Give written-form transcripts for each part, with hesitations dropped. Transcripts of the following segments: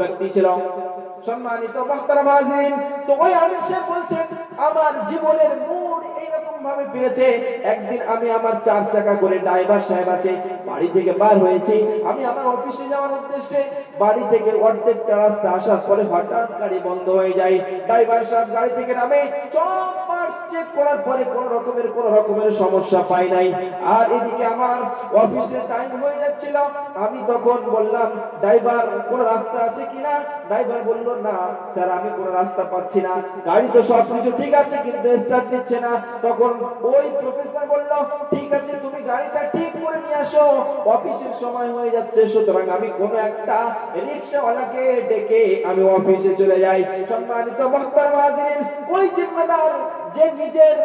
ব্যক্তি ছিল। সম্মানিত মুহতারাম হাজিরিন, তো ওই আমির সাহেব বলছেন আমার জীবনের মোড় এইরকম ভাবে ফিরেছে। একদিন আমি আমার 4 চাকা করে ড্রাইভার সাহেব আছে বাড়ি থেকে বার হয়েছি, আমি আমার অফিসে যাওয়ার উদ্দেশ্যে। বাড়ি থেকে অর্ধেকটা রাস্তা আসার পরে হঠাৎ গাড়ি বন্ধ হয়ে যায়। ড্রাইভার সাহেব গাড়ি থেকে নামে, সব পার্টস চেক করার পরে কোনো রকমের সমস্যা পাই নাই। আর এদিকে আমার অফিসের টাইম হয়ে যাচ্ছিল। আমি তখন বললাম ড্রাইভার কোন রাস্তা আছে কিনা। ড্রাইভার বলল না স্যার আমি কোন রাস্তা পাচ্ছি না, গাড়ি তো সবকিছু ঠিক আছে কিন্তু স্টার্ট নিচ্ছে না। তখন ওই প্রফেসর বলল ঠিক আছে তুমি গাড়িটা ঠিক করে নিয়ে আসো, অফিসের সময় হয়ে যাচ্ছে। সুতরাং আমি কোন একটা রিকশাওয়ালাকে ডেকে আমি অফিসে চলে যাই। সম্মানিত মুহতারাম হাজিরিন, ওই জিম্মেদার যে নিজের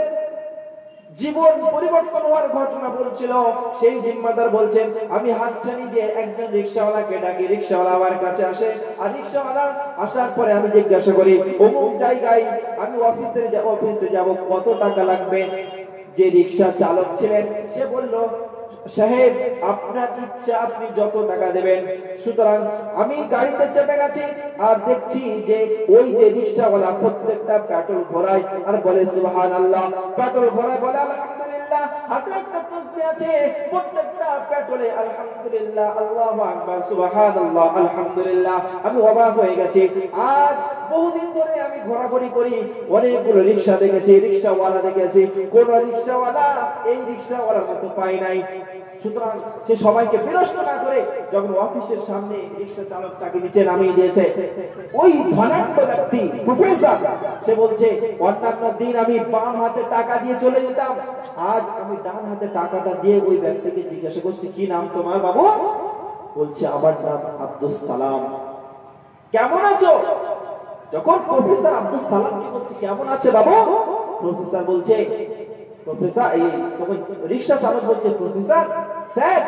জীবন পরিবর্তন হওয়ার ঘটনা বলছিল, সেই জিম্মাদার বলছেন আমি হাতছানি দিয়ে একজন রিকশাওয়ালাকে ডাকি। রিকশাওয়ালা আমার কাছে আসে, আর রিকশাওয়ালা আসার পরে আমি জিজ্ঞাসা করি অমুক জায়গায় আমি অফিসে যাব কত টাকা লাগবে। যে রিকশা চালক ছিলেন সে বলল সাহেব আপনার ইচ্ছা আপনি যত টাকা দেবেন। সুতরাং আমি গাড়িতে চেপে গেছি আর দেখছি যে ওই যে রিকশাওয়ালা প্রত্যেকটা পেট্রোল ভরায় আর বলে সুবহানাল্লাহ, পেট্রোল ভরায় বলে আলহামদুলিল্লাহ, হাতে একটা তাসবিহ আছে, প্রত্যেকটা পেট্রোলে আলহামদুলিল্লাহ, আল্লাহু আকবার, সুবহানাল্লাহ, আলহামদুলিল্লাহ। আমি অবাক হয়ে গেছি। আজ বহুদিন ধরে আমি ঘোরাঘুরি করি, অনেকগুলো রিকশা দেখেছি, রিকশাওয়ালা দেখেছি, কোন রিকশাওয়ালা এই রিকশাওয়ালার মতো পাই নাই। সুতরাং সে সবাইকে বিরক্ত না করে যখন অফিসের সামনে রিকশা চালক তাকে নিচে নামিয়ে দিয়েছে, ওই ধনাঢ্য ব্যক্তি প্রফেসর সে বলছে অন্যান্য দিন আমি বাম হাতে টাকা দিয়ে চলে যেতাম, আজ আমি ডান হাতে টাকাটা দিয়ে ওই ব্যক্তিকে জিজ্ঞাসা করছি কি নাম তোমার বাবু? বলছে আমার নাম আব্দুস সালাম। কেমন আছো? যখন প্রফেসর আব্দুস সালামকে বলছে কেমন আছে বাবু, প্রফেসর বলছে প্রফেসর এই তখন রিকশা চালক বলছে প্রফেসর স্যার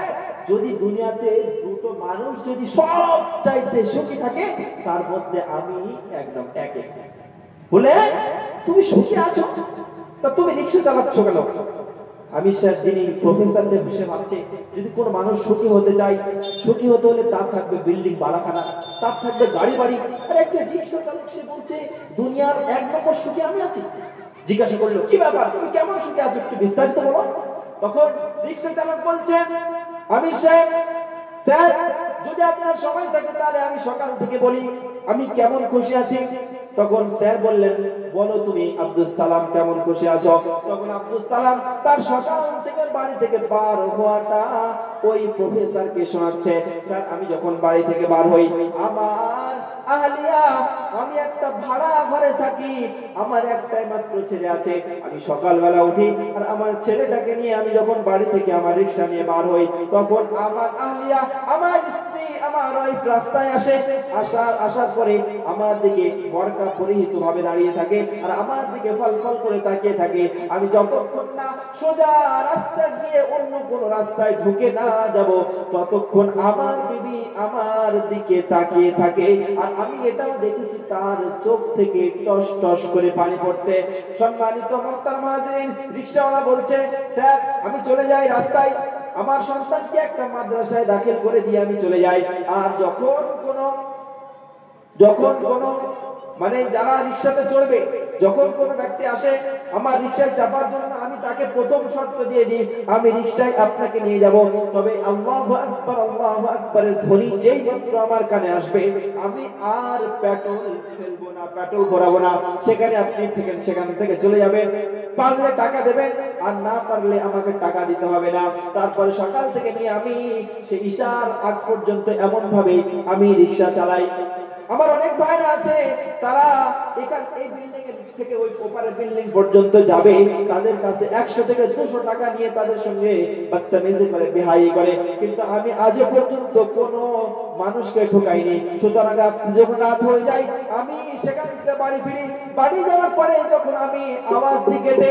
যদি দুনিয়াতে দুটো মানুষ যদি সব চাইতে সুখী থাকে তার মধ্যে আমি একদম এক। বলে তুমি সুখী আছো তা তুমি রিকশা চালাচ্ছ কেন? আমি স্যার যিনি প্রফেসর সে ভাবছে যদি কোন মানুষ সুখী হতে চায়, সুখী হতে হলে তার থাকবে বিল্ডিং বাড়াখানা, তার থাকবে গাড়ি বাড়ি, আর একটা রিকশা চালক সে বলছে দুনিয়ার এক নম্বর সুখী আমি আছি। জিজ্ঞাসা করলো কি ব্যাপার তুমি কেমন সুখে আছো একটু বিস্তারিত বলো। তখন রিকশা চালক বলছেন আমি স্যার যদি আপনার সময় থাকে তাহলে আমি সকাল থেকে বলি আমি কেমন খুশি আছি। তখন স্যার বললেন বলো তুমি আব্দুস সালাম কেমন খুশি আছো। তখন আব্দুস সালাম তার সকাল থেকে বাড়ি থেকে বার হওয়াটা ওই প্রফেসরকে শোনাচ্ছে। স্যার আমি যখন বাড়ি থেকে বার হই আমার আহলিয়া, আমি একটা ভাড়া ঘরে থাকি, আমার একটাই মাত্র ছেলে আছে। আমি সকালবেলা উঠি আর আমার ছেলেটাকে নিয়ে আমি যখন বাড়ি থেকে আমার রিকশা নিয়ে বার হই তখন আমার আহলিয়া আমার স্ত্রী আমার ওয়াইফ রাস্তায় আসার পরে আমার দিকে বরকা পরিহিত ভাবে দাঁড়িয়ে থাকে আর আমার দিকে ফলফল করে তাকিয়ে থাকে। আমি যতক্ষণ না সোজা রাস্তা গিয়ে অন্য কোন রাস্তায় ঢুকে না যাব ততক্ষণ আমার বিবি আমার দিকে তাকিয়ে থাকে। আর আমি এটাও দেখেছি তার চোখ থেকে টস টস করে পানি পড়তে। সম্মানিত মুহতারাম হাজিরিন, রিকশাওয়ালা বলছে স্যার আমি চলে যাই রাস্তায়, আমার সন্তানকে একটা মাদ্রাসায় দাখিল করে দিয়ে আমি চলে যাই। আর যখন কোন মানে যারা রিকশাতে চড়বে যখন কোন ব্যক্তি আসে আমার রিকশায় চাপার জন্য আমি তাকে প্রথম শর্ত দিয়ে দিই আমি রিকশায় আপনাকে নিয়ে যাব, তবে আল্লাহু আকবারের ধ্বনি যেই মাত্র আমার কানে আসবে আমি আর পেট্রোল ফেলবো না, পেট্রোল ভরাবো না, সেখানে আপনি সেখান থেকে চলে যাবেন। পারলে টাকা দেবেন আর না পারলে আমাকে টাকা দিতে হবে না। তারপরে সকাল থেকে নিয়ে আমি সেই ইশার আগ পর্যন্ত এমন ভাবে আমি রিকশা চালাই। আমার অনেক ভাইরা আছে তারা এই বিল্ডিং এর থেকে ওই ওপারের বিল্ডিং পর্যন্ত যাবে, তাদের কাছে 100 থেকে 200 টাকা নিয়ে তাদের সঙ্গে বদতমিজি করে বেহাই করে, কিন্তু আমি আজ পর্যন্ত কোনো মানুষকে ঠকাইনি। সুতরাং যখন রাত হয়ে যায় আমি সেখান থেকে বাড়ি ফিরি। বাড়ি যাওয়ার পরে যখন আমি আওয়াজ দিই গেটে,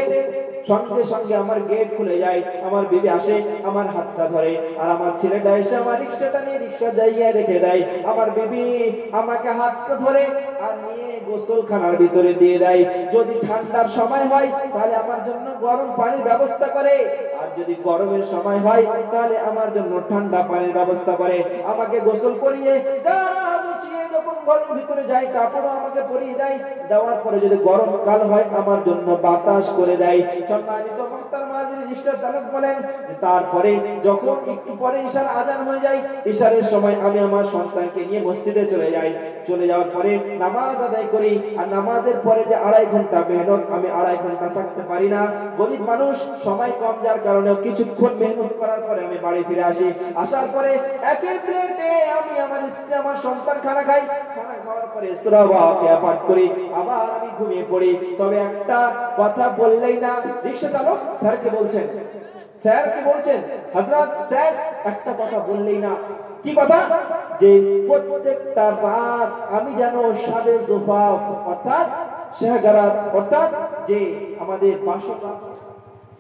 সঙ্গে সঙ্গে আমার গেট খুলে যায়, আমার বিবি আসে আমার হাতটা ধরে আর আমার ছেলেটা এসে আমার রিকশাটা নিয়ে রিকশা জায়গায় রেখে দেয়। আমার বিবি আমাকে হাতটা ধরে আর নিয়ে গোসলখানার ভিতরে দিয়ে দেয়। যদি ঠান্ডার সময় হয় তাহলে আমার জন্য গরম পানির ব্যবস্থা করে, আর যদি গরমের সময় হয় তাহলে আমার জন্য ঠান্ডা পানির ব্যবস্থা করে। আমাকে গোসল করিয়ে গা মুছিয়ে যখন ঘরের ভিতরে যাই কাপড় আমাকে পরিয়ে দেয়, দেওয়ার পরে যদি গরমকাল হয় আমার জন্য বাতাস করে দেয়। সম্মানিত মুহতারাম হাজিরিন, রিকশা চালক বলেন তারপরে যখন একটু পরে ঈশার আজান হয়ে যায়, ঈশারের সময় আমি আমার সন্তানকে নিয়ে মসজিদে চলে যাই। চলে যাওয়ার পরে নামাজ আদায় করি। আর নামাজের পরে যে 2.5 ঘন্টা মেহনত, আমি 2.5 ঘন্টা থাকতে পারি না, গরিব মানুষ, সময় কম, যার কারণে কিছুক্ষণ মেহনত করার পরে আমি বাড়ি ফিরে আসি। আসার পরে একই প্লেটে আমি আমার স্ত্রী আমার সন্তান খানা খাই। খানা খাওয়ার পরে সূরা ওয়াকিয়া পাঠ করি, আবার আমি ঘুমিয়ে পড়ি। তবে একটা কথা বললেই না, রিকশা চালক স্যারকে বলছেন, স্যারকে বলছেন, হযরত স্যার একটা কথা বললেই না। কি কথা? যে প্রত্যেকটা রাত আমি যেন শাবে জুফাফ অর্থাৎ শাহগারাত অর্থাৎ যে আমাদের বাসরাত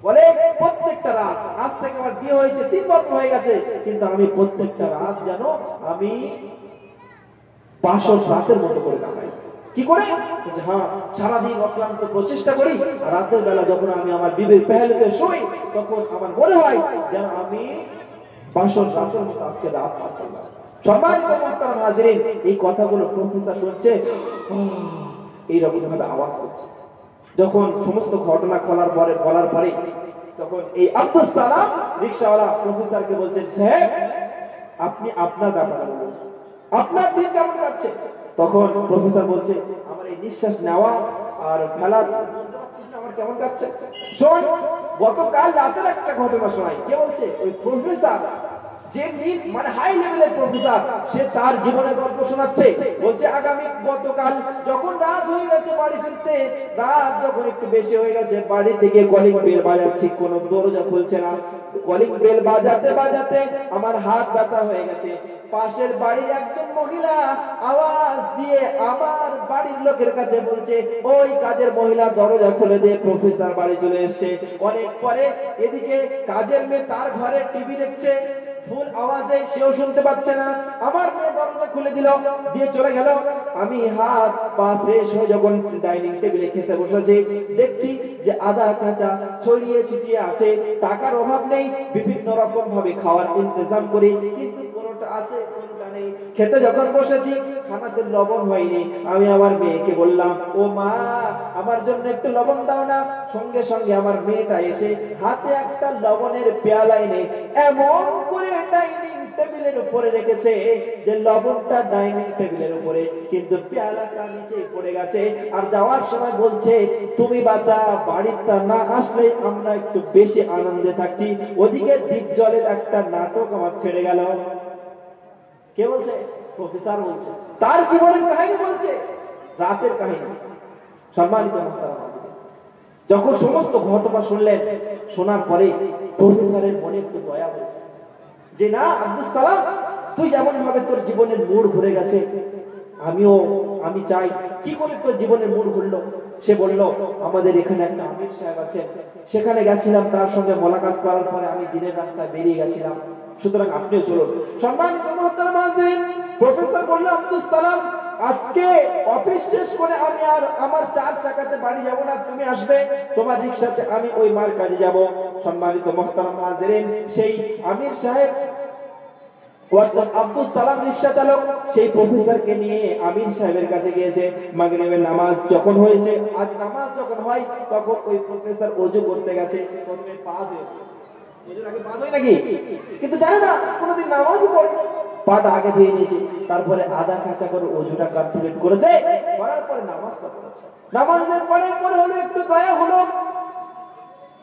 বলে, প্রত্যেকটা রাত, আজ থেকে আমার বিয়ে হয়েছে 3 বছর হয়ে গেছে, কিন্তু আমি প্রত্যেকটা রাত যেন আমি বাসর রাতের মতো করে কাটাই। কি করে? হ্যাঁ, সারাদিন অক্লান্ত প্রচেষ্টা করি, আর রাতের বেলা যখন আমি আমার বিবির পেহলুতে শুই, তখন আমার মনে হয় যেন আমি বাসর রাতের মতো আজকে রাত পার করলাম। সম্মানিত মুহতারাম হাজিরিন, এই কথাগুলো প্রফেসর শুনছে, এইরকম ভাবে আওয়াজ করছে। যখন সমস্ত ঘটনা বলার পরে তখন এই আব্দুস সালাম রিকশাওয়ালা প্রফেসরকে বলছেন, সাহেব আপনি আপনার ব্যাপারে বলুন, আপনার দিন কেমন কাটছে? তখন প্রফেসর বলছে, আমার এই নিঃশ্বাস নেওয়া আর ফেলা আমার কেমন কাটছে। শোন, গতকাল রাতের একটা ঘটনা শোনাই। কে বলছে? ওই প্রফেসর, যে মানে হাই লেভেলের প্রফেসর, সে তার জীবনের গল্প শোনাচ্ছে। বলছে আগামী গতকাল যখন রাত হয়ে গেছে, বাড়ি ফিরতে রাত যখন একটু বেশি হয়ে গেছে, বাড়ি থেকে কলিং বেল বাজাচ্ছি, কোনো দরজা খুলছে না। কলিং বেল বাজাতে বাজাতে আমার হাত ব্যথা হয়ে গেছে। পাশের বাড়ির একজন মহিলা আওয়াজ দিয়ে আমার বাড়ির লোকের কাছে বলছে, ওই কাজের মহিলা দরজা খুলে দিয়ে প্রফেসর বাড়ি চলে এসেছে। অনেক পরে এদিকে কাজের মেয়ে তার ঘরে টিভি দেখছে, ফুল আওয়াজে, সেও শুনতে পাচ্ছে না। আমার মেয়ে দরজা খুলে দিল, দিয়ে চলে গেল। আমি হাত পা ফ্রেশ হয়ে যখন ডাইনিং টেবিলে খেতে বসেছি, দেখছি যে আদা কাঁচা ছড়িয়ে ছিটিয়ে আছে। টাকার অভাব নেই, বিভিন্ন রকম ভাবে খাওয়ার ইন্তজাম করি, কিন্তু কোনটা আছে কোনটা নেই। খেতে যখন বসেছি, খানাতে লবণ হয়নি। আমি আমার মেয়েকে বললাম, ও মা, আমার জন্য একটু লবণ দাও না। সঙ্গে সঙ্গে আমার মেয়েটা এসে হাতে একটা লবণের পেয়ালা এনে এমন করে ডাইনিং টেবিলের উপরে রেখেছে যে লবণটা ডাইনিং টেবিলের উপরে, কিন্তু পেয়ালাটা নিচে পড়ে গেছে। আর যাওয়ার সময় বলছে, তুমি বাচ্চা বাড়িতে না আসলে আমরা একটু বেশি আনন্দে থাকছি। ওদিকে দ্বীপ জলের একটা নাটক আমার ছেড়ে গেল। কে বলছে? প্রফেসর বলছে, তার জীবনের কাহিনী বলছে, রাতের কাহিনী। সম্মানিত মুহতারাম হাজিরিন, যখন সমস্ত ঘটনা শুনলেন, শোনার পরে প্রফেসরের মনে একটু দয়া হয়েছে যে না আব্দুস সালাম, তুই যেমন ভাবে তোর জীবনের মোড় ঘুরে গেছে, আমি চাই। কি করে তোর জীবনের মোড় ঘুরলো? সে বলল, আমাদের এখানে একটা আমির সাহেব আছেন, সেখানে গেছিলাম, তার সঙ্গে মোলাকাত করার পরে আমি দিনের রাস্তায় বেরিয়ে গেছিলাম, সুতরাং আপনিও চলুন। সম্মানিত মুহতারাম হাজিরিন, প্রফেসর বলল, আব্দুস সালাম, আজকে অফিস শেষ করে আমি আর আমার 4 চাকাতে বাড়ি যাব না, তুমি আসবে তোমার রিকশাতে, আমি ওই মার কাজে যাব। সম্মানিত মুহতারাম হাজিরিন, সেই আমির সাহেব অর্থাৎ আব্দুস সালাম রিকশা চালক সেই প্রফেসরকে নিয়ে আমির সাহেবের কাছে গিয়েছে। মাগরিবের নামাজ যখন হয়েছে, আজ নামাজ যখন হয়, তখন ওই প্রফেসর ওযু করতে গেছে। প্রথমে পা ধুয়ে, ওযুর আগে পা ধুই নাকি? কিন্তু জানে না, কোনোদিন নামাজই পড়ে, পাটা আগে ধুয়ে নিয়েছে। তারপরে আধা কাঁচা করে ওযুটা কমপ্লিট করেছে, করার পরে নামাজ পড়ছে। নামাজের পরে মনে হলো একটু দয়া হলো,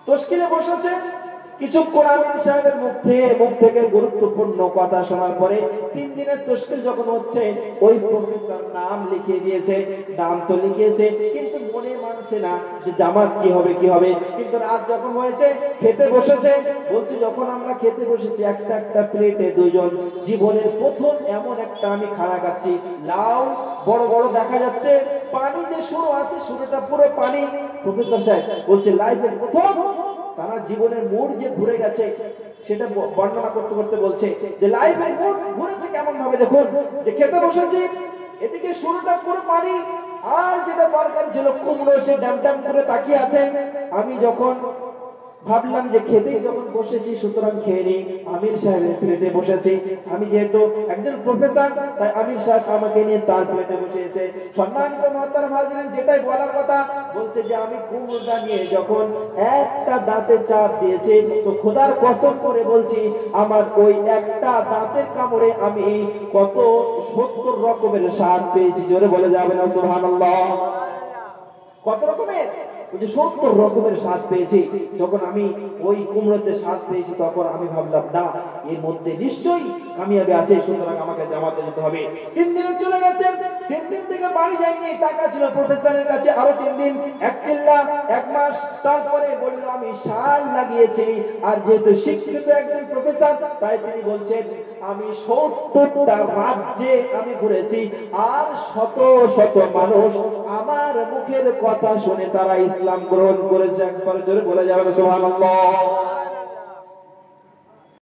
তশকিলে বসেছে। কিছুক্ষণ আমির সাহেবের মুখ থেকে গুরুত্বপূর্ণ কথা শোনার পরে 3 দিনের তশকিল যখন হচ্ছে, ওই প্রফেসর নাম লিখিয়ে দিয়েছে। নাম তো লিখিয়েছে, কিন্তু মনে মানছে না যে জামাত কি হবে। কিন্তু রাত যখন হয়েছে, খেতে বসেছে। বলছে, যখন আমরা খেতে বসেছি, একটা প্লেটে 2 জন, জীবনের প্রথম এমন একটা আমি খানা খাচ্ছি। লাউ বড় বড় দেখা যাচ্ছে, পানি যে শুরু আছে, শুরুটা পুরো পানি। প্রফেসর সাহেব বলছে, লাইফের প্রথম তারা জীবনের মোড় যে ঘুরে গেছে, সেটা বর্ণনা করতে করতে বলছে যে লাইফের মোড় ঘুরেছে কেমন ভাবে। দেখুন, যে খেতে বসেছি, এদিকে শুরুটা পুরো পানি, আর যেটা দরকার ছিল কুমড়ো, সে ড্যাম করে তাকিয়ে আছে। আমি যখন ভাবলাম যে খেতেই যখন বসেছি সুতরাং খেয়ে নিই। আমির সাহেবের প্লেটে বসেছি। আমি যেহেতু একজন প্রফেসর, তাই আমির সাহেব আমাকে নিয়ে তার প্লেটে বসিয়েছে। সম্মানিত মুহতারাম হাজিরিন, যেটাই বলার কথা বলছে যে আমি কুমড়োটা নিয়ে যখন একটা দাঁতে চাপ দিয়েছি, তো খোদার কসম করে বলছি আমার ওই একটা দাঁতের কামড়ে আমি কত 70 রকমের স্বাদ পেয়েছি। জোরে বলে যাবে না সুবহানাল্লাহ? কত রকমের? 70 রকমের স্বাদ পেয়েছি। যখন আমি ওই কুমড়োতে স্বাদ পেয়েছি তখন আমি ভাবলাম না, এর মধ্যে নিশ্চয়ই কামিয়াবি আছে, সুতরাং আমাকে জামাতে যেতে হবে। 3 দিন চলে গেছে, 3 দিন থেকে বাড়ি যাইনি। টাকা ছিল প্রফেসরের কাছে, আরো 3 দিন, এক চিল্লা 1 মাস। তারপরে বলল আমি সাল লাগিয়েছি। আর যেহেতু শিক্ষিত একজন প্রফেসর, তাই তিনি বলছেন আমি 70টা রাজ্যে আমি ঘুরেছি, আর শত শত মানুষ আমার মুখের কথা শুনে তারা ইসলাম গ্রহণ করেছে। একবার জোরে বলে যাবেন সুবহানাল্লাহ।